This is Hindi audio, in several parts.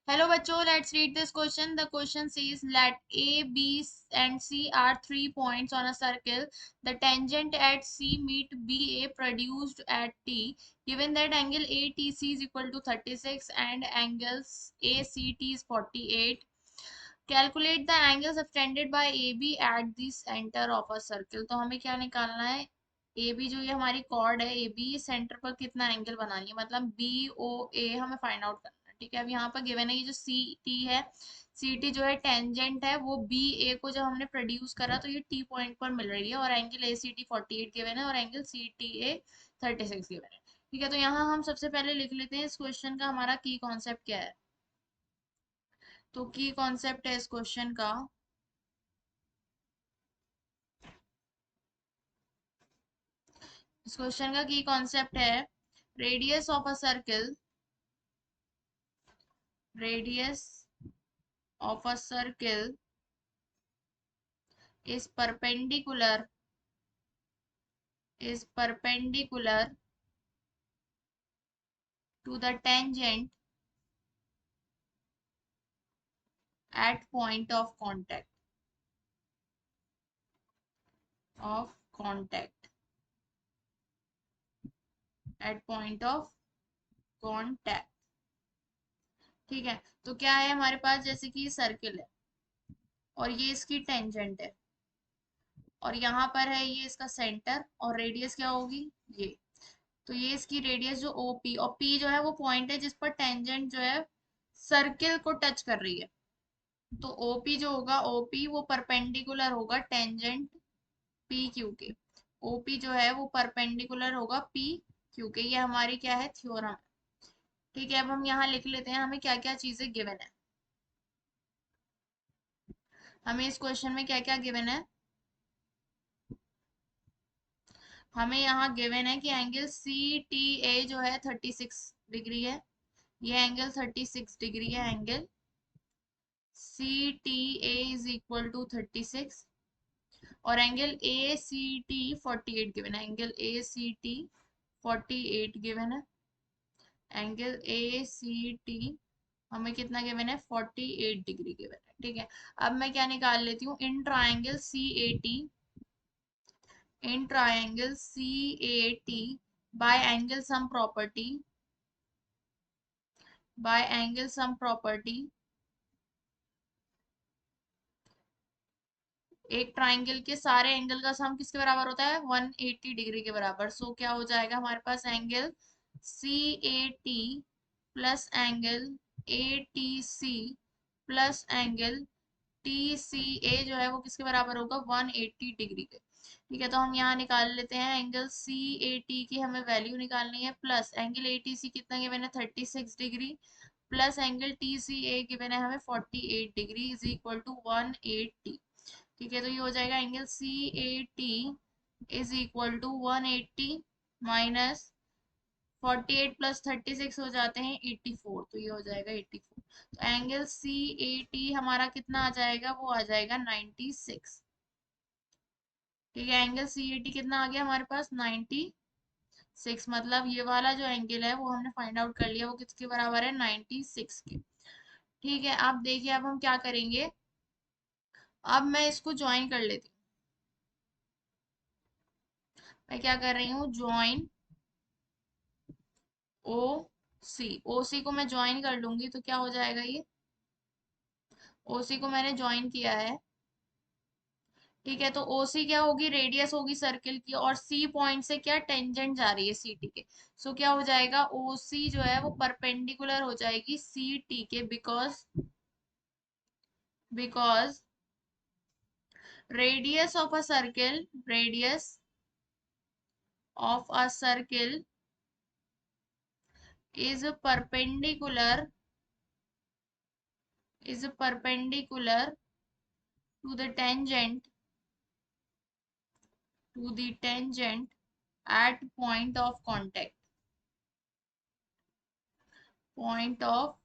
Hello bachcho, let's read this question. The question says let A, B and C are 3 points on a circle. The tangent at C meet BA produced at T. Given that angle ATC is equal to 36 and angles ACT is 48. Calculate the angle subtended by AB at the center of a circle. तो हमें क्या निकालना है? AB जो ये हमारी कॉर्ड है AB सेंटर पर कितना एंगल बनानी है, मतलब BOA हमें फाइंड आउट करना है। ठीक है, अब यहाँ पर गिवन है ये जो CT है, CT जो है टेंजेंट है, वो BA को जब हमने प्रोड्यूस करा तो ये T पॉइंट पर मिल रही है, और एंगल ACT 48 गिवन है और एंगल CTA 36 गिवन है। ठीक है, तो यहाँ हम सबसे पहले लिख लेते हैं इस क्वेश्चन का हमारा की कॉन्सेप्ट क्या है। तो की कॉन्सेप्ट है इस क्वेश्चन का, इस क्वेश्चन का की कॉन्सेप्ट है radius of a circle, radius of a circle is perpendicular, is perpendicular to the tangent at point of contact, of contact, at point of contact। ठीक है, तो क्या है हमारे पास, जैसे कि सर्किल है और ये इसकी टेंजेंट है और यहाँ पर है ये इसका सेंटर, और रेडियस क्या होगी ये, तो ये इसकी रेडियस जो OP, और P जो है वो पॉइंट है जिस पर टेंजेंट जो है सर्किल को टच कर रही है। तो OP जो होगा, OP वो परपेंडिकुलर होगा टेंजेंट PQ के। OP जो है वो परपेंडिकुलर होगा PQ के। ये हमारी क्या है, थ्योरम है। ठीक है, अब हम यहाँ लिख लेते हैं हमें क्या क्या चीजें गिवन है। हमें इस क्वेश्चन में क्या क्या गिवन है, हमें यहाँ गिवन है कि एंगल CTA जो है 36 डिग्री है, ये एंगल 36 डिग्री है, angle CTA is equal to 36, और एंगल ACT 48 गिवन है, एंगल ACT 48 गिवन है, एंगल ACT हमें कितना गिवन है, 48 डिग्री गिवन है। ठीक है, अब मैं क्या निकाल लेती हूँ, in triangle CAT, in triangle CAT bye angle sum property, by angle sum property, एक ट्राइंगल के सारे एंगल का सम किसके बराबर होता है, 180 डिग्री के बराबर। सो क्या हो जाएगा हमारे पास, angle CAT plus angle ATC plus angle TCA जो है वो किसके बराबर होगा, 180 डिग्री के। ठीक है, तो हम यहाँ निकाल लेते हैं एंगल CAT की हमें वैल्यू निकालनी है, प्लस एंगल ATC कितना गिवन है, 36 degree, plus angle TCA given है हमें 48 डिग्री इज इक्वल टू 180। ठीक है, तो ये हो जाएगा angle CAT is equal to 180 minus 48 plus 36 हो जाते हैं 84, तो ये हो जाएगा 84। तो एंगल CAT हमारा कितना आ जाएगा, वो आ जाएगा 96। ठीक है, एंगल CAT कितना आ गया हमारे पास, 96, मतलब ये वाला जो एंगल है वो हमने फाइंड आउट कर लिया, वो किसके बराबर है, 96 के। ठीक है, अब देखिए अब हम क्या करेंगे, अब मैं इसको ज्वाइन कर लेती हूँ। मैं क्या कर रही हूँ, ज्वाइन OC को मैं ज्वाइन कर लूंगी तो क्या हो जाएगा, ये OC को मैंने ज्वाइन किया है। ठीक है, तो OC क्या होगी, रेडियस होगी सर्किल की, और C पॉइंट से क्या टेंजेंट जा रही है CT के। सो क्या हो जाएगा, OC जो है वो परपेंडिकुलर हो जाएगी CT के, because radius of a circle, radius of a circle is perpendicular, is perpendicular to the tangent, to the tangent at point of contact, point of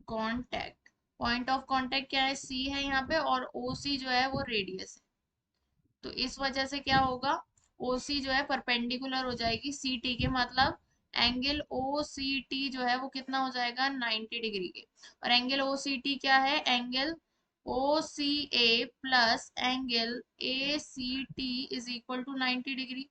contact, point of contact क्या है, C है यहाँ पे, और OC जो है वो रेडियस है। तो इस वजह से क्या होगा, OC जो है परपेंडिकुलर हो जाएगी CT के, मतलब एंगल ओ सी टी जो है वो कितना हो जाएगा 90 डिग्री के। और एंगल ओ सी टी क्या है, angle O C A plus angle A C T is equal to 90 degree.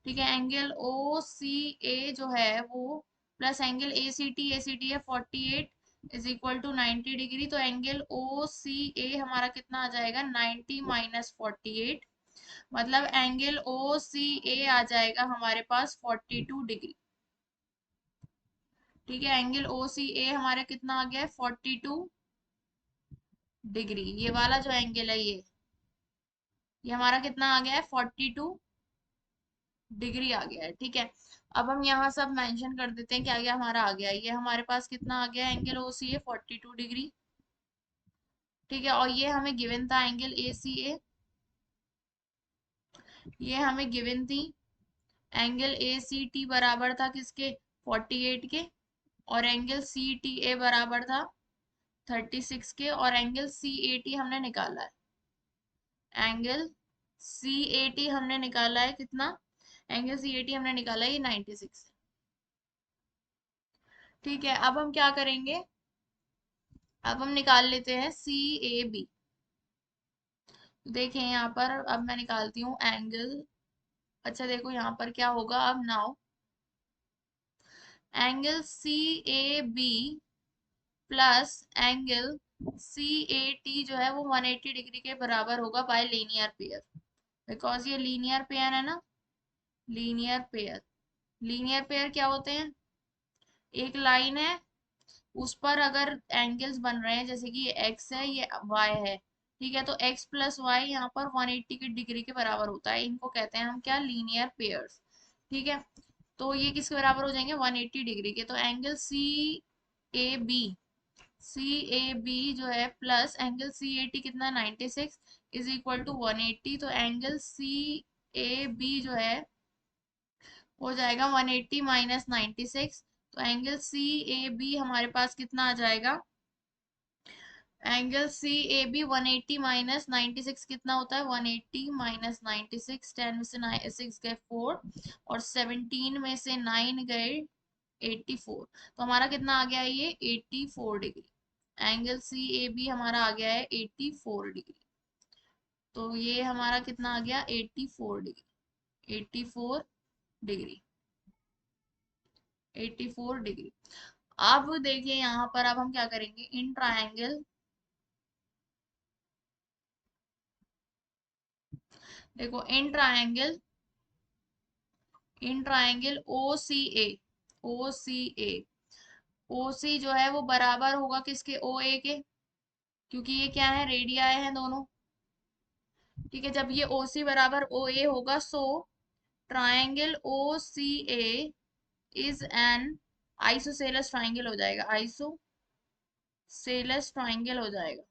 ठीक है, एंगल ओ सी ए जो है वो plus angle A C T है 48 इज इक्वल टू 90 डिग्री। तो एंगल ओ सी ए हमारा कितना आ जाएगा 90 माइनस 48, मतलब एंगल ओ सी ए आ जाएगा हमारे पास 42 डिग्री। ठीक है, एंगल ओ सी ए हमारे कितना आ गया है 42 डिग्री। ये वाला जो एंगल है ये हमारा कितना आ गया है 42 डिग्री आ गया है। ठीक है, अब हम यहाँ सब मेंशन कर देते हैं क्या क्या हमारा आ गया है। ये हमारे पास कितना आ गया है एंगल ओ सी ए 42 डिग्री। ठीक है, और ये हमें गिवन था एंगल ए सी ए, ये हमें गिवन थी एंगल ए सी टी बराबर था किसके 48 के, और एंगल सी टी ए बराबर था 36 के, और एंगल सी ए टी हमने निकाला है, एंगल सी ए टी हमने निकाला है कितना, एंगल सी ए टी हमने निकाला है ये 96। ठीक है, अब हम क्या करेंगे, अब हम निकाल लेते हैं सी ए बी। देखें यहाँ पर अब मैं निकालती हूँ एंगल, अच्छा देखो यहाँ पर क्या होगा अब now, angle C A B plus angle C A T जो है वो 180 डिग्री के बराबर होगा बाय लीनियर पेयर, बिकॉज ये लीनियर पेयर है ना, लीनियर पेयर। लीनियर पेयर क्या होते हैं, एक लाइन है उस पर अगर एंगल्स बन रहे हैं, जैसे कि ये एक्स है ये वाई है, ठीक है, तो एक्स प्लस वाई यहाँ पर 180 की डिग्री के बराबर होता है, इनको कहते हैं हम क्या, लीनियर पेयर्स। ठीक है, तो ये किसके बराबर हो जाएंगे 180 डिग्री के। तो angle C A B, C A B जो है plus angle C A T कितना 96 इज इक्वल टू 180, तो एंगल सी ए बी जो है हो जाएगा 180 माइनस 96। तो एंगल सी ए बी हमारे पास कितना आ जाएगा, angle C A B 180 minus 96 कितना होता है 180 माइनस 96, 10 में से 6 गए 4, और 17 में से 9 गए 84, तो हमारा कितना आ गया है ये 84 degree. Angle C A B हमारा आ गया है 84 डिग्री। तो ये हमारा कितना आ गया 84 डिग्री, 84 डिग्री, 84 डिग्री। अब देखिए यहाँ पर अब हम क्या करेंगे, इन ट्रायंगल, देखो in triangle O C A, O C A, ओ सी जो है वो बराबर होगा किसके, ओ ए के, क्योंकि ये क्या है रेडियाई है दोनों। ठीक है, जब ये ओ सी बराबर ओ ए होगा, so triangle O C A is an isosceles triangle हो जाएगा, आइसोसेलेस ट्रायंगल हो जाएगा,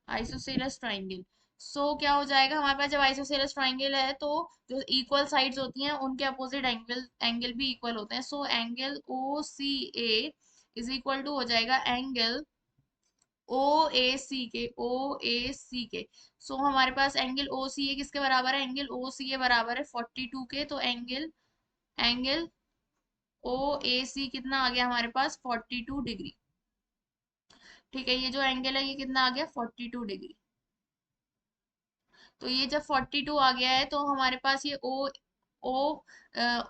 आइसोसेलेस ट्रायंगल। सो क्या हो जाएगा हमारे पास, जब आइसोसेलेस ट्रायंगल है तो जो इक्वल साइड्स होती हैं उनके अपोजिट एंगल एंगल भी इक्वल होते हैं। So angle O C A is equal to हो जाएगा एंगल ओ ए सी के, ओ ए सी के। सो हमारे पास एंगल ओ सी ए किसके बराबर है, एंगल ओ सी ए बराबर है 42 के, तो एंगल एंगल ओ ए सी कितना आ गया हमारे पास 42 डिग्री। ठीक है, ये जो एंगल है ये कितना आ गया 42 डिग्री। तो ये जब 42 आ गया है तो हमारे पास ये ओ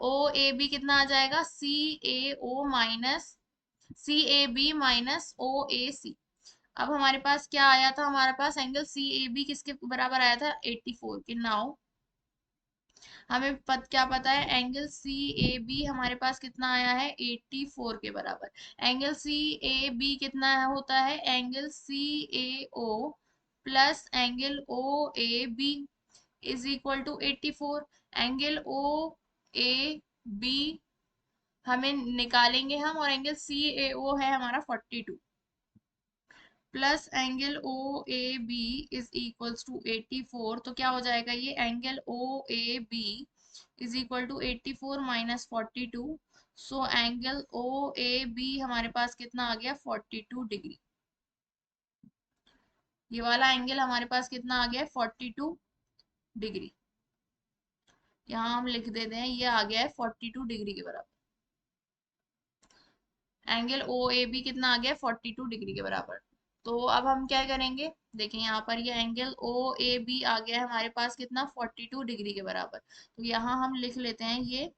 ओ ए बी कितना आ जाएगा, C A O minus C A B minus O A C. अब हमारे पास क्या आया था, हमारे पास एंगल सी ए बी किसके बराबर आया था 84 के। नाउ हमें क्या पता है, एंगल सी ए बी हमारे पास कितना आया है 84 के बराबर। एंगल सी ए बी कितना होता है, angle C A O plus angle O A B is equal to 84। Angle O A B हमें निकालेंगे हम, और एंगल सी ए ओ है हमारा 42 plus angle O A B is equals to 84। तो क्या हो जाएगा ये, angle O A B is equal to 84 minus 42। So angle O A B हमारे पास कितना आ गया 42 डिग्री। ये वाला एंगल हमारे पास कितना आ गया 42 डिग्री। यहाँ हम लिख देते हैं ये आ गया है 42 डिग्री के बराबर। एंगल ओ ए बी कितना आ गया है 42 डिग्री के बराबर। तो अब हम क्या करेंगे, देखिए यहाँ पर ये एंगल ओ ए बी आ गया है हमारे पास कितना 42 डिग्री के बराबर। तो यहाँ हम लिख लेते हैं ये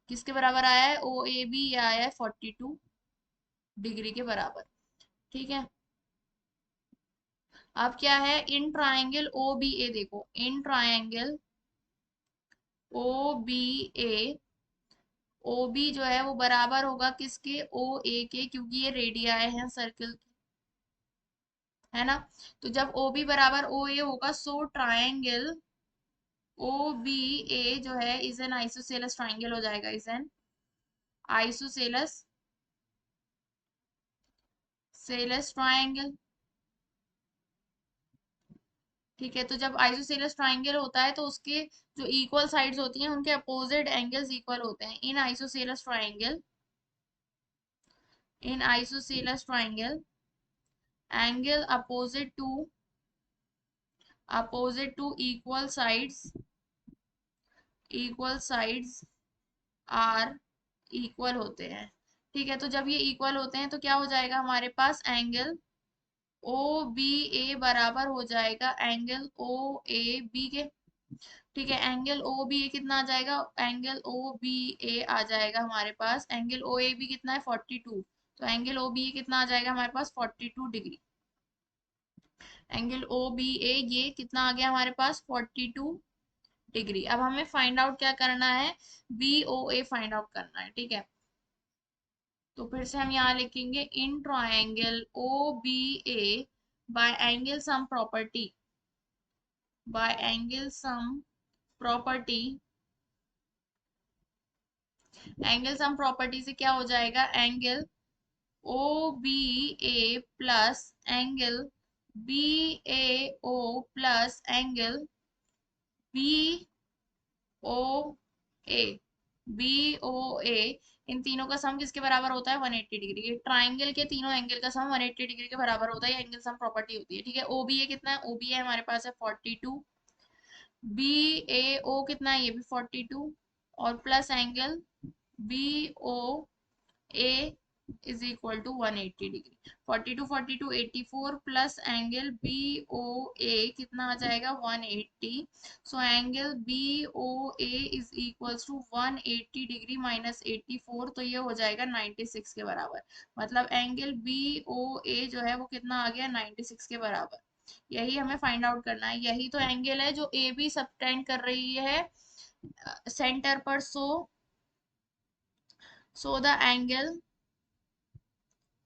किसके बराबर आया है, ओ ए बी ये आया है 42 डिग्री के बराबर। ठीक है, अब क्या है, इन ट्राइंगल ओ बी ए, देखो इन triangle O B A, O B जो है वो बराबर होगा किसके, ओ ए के, क्योंकि ये रेडियाई हैं सर्कल, है ना। तो जब ओ बी बराबर ओ ए होगा, सो ट्राइंगल ओ बी ए जो है इज एन आइसोसेलेस ट्राइंगल हो जाएगा, इज एन आइसोसेलेस सेलेस ट्राइंगल। ठीक है, तो जब आइसोसेलेस ट्राइंगल होता है तो उसके जो इक्वल साइड्स होती हैं उनके अपोजिट एंगल्स इक्वल होते हैं। In isosceles triangle angle opposite to equal sides are equal होते हैं। ठीक है, तो जब ये इक्वल होते हैं तो क्या हो जाएगा हमारे पास, एंगल ओ बी ए बराबर हो जाएगा एंगल ओ ए बी के। ठीक है, एंगल ओ बी ए कितना आ जाएगा, एंगल ओ बी ए आ जाएगा हमारे पास, एंगल ओ ए बी कितना है 42, तो एंगल ओ बी ए कितना आ जाएगा हमारे पास 42 डिग्री। एंगल ओ बी ए ये कितना आ गया हमारे पास 42 डिग्री। अब हमें फाइंड आउट क्या करना है, बी ओ ए फाइंड आउट करना है। ठीक है, तो फिर से हम यहाँ लिखेंगे in triangle O B A by angle sum property, by angle sum property, angle sum property से क्या हो जाएगा, angle O B A plus angle B A O plus angle B O A, B O A, इन तीनों का सम किसके बराबर होता है 180 डिग्री। ये ट्राइंगल के तीनों एंगल का सम 180 डिग्री के बराबर होता है, ये एंगल सम प्रॉपर्टी होती है। ठीक है, ओ बी ए कितना है, ओ बी ए हमारे पास है 42, बी ए ओ कितना है, ये भी 42, और plus angle B O A is equal to 180 degree. 42 42 84 plus angle B O A कितना आ जाएगा 180। So angle B O A is equals to 180 degree minus 84, तो ये हो जाएगा 96 के बराबर। मतलब एंगल बी ओ ए जो है वो कितना आ गया 96 के बराबर। यही हमें फाइंड आउट करना है, यही तो एंगल है जो ए बी सबटेंड कर रही है सेंटर पर। So the angle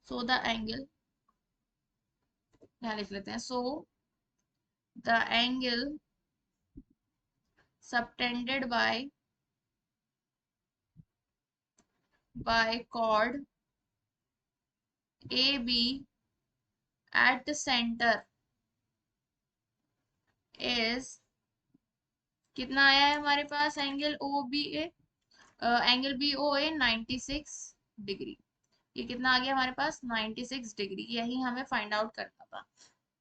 so the angle यहाँ लिख लेते हैं, so the angle subtended by chord AB at the center is, कितना आया है हमारे पास एंगल ओ बी ए, एंगल बी ओ ए 96 डिग्री। ये कितना आ गया हमारे पास 96 डिग्री, यही हमें फाइंड आउट करना था।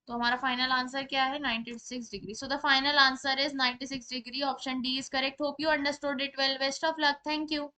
तो हमारा फाइनल आंसर क्या है 96 degree. So the final answer is 96 degree, option D is correct. Hope you understood it well, best of luck, thank you.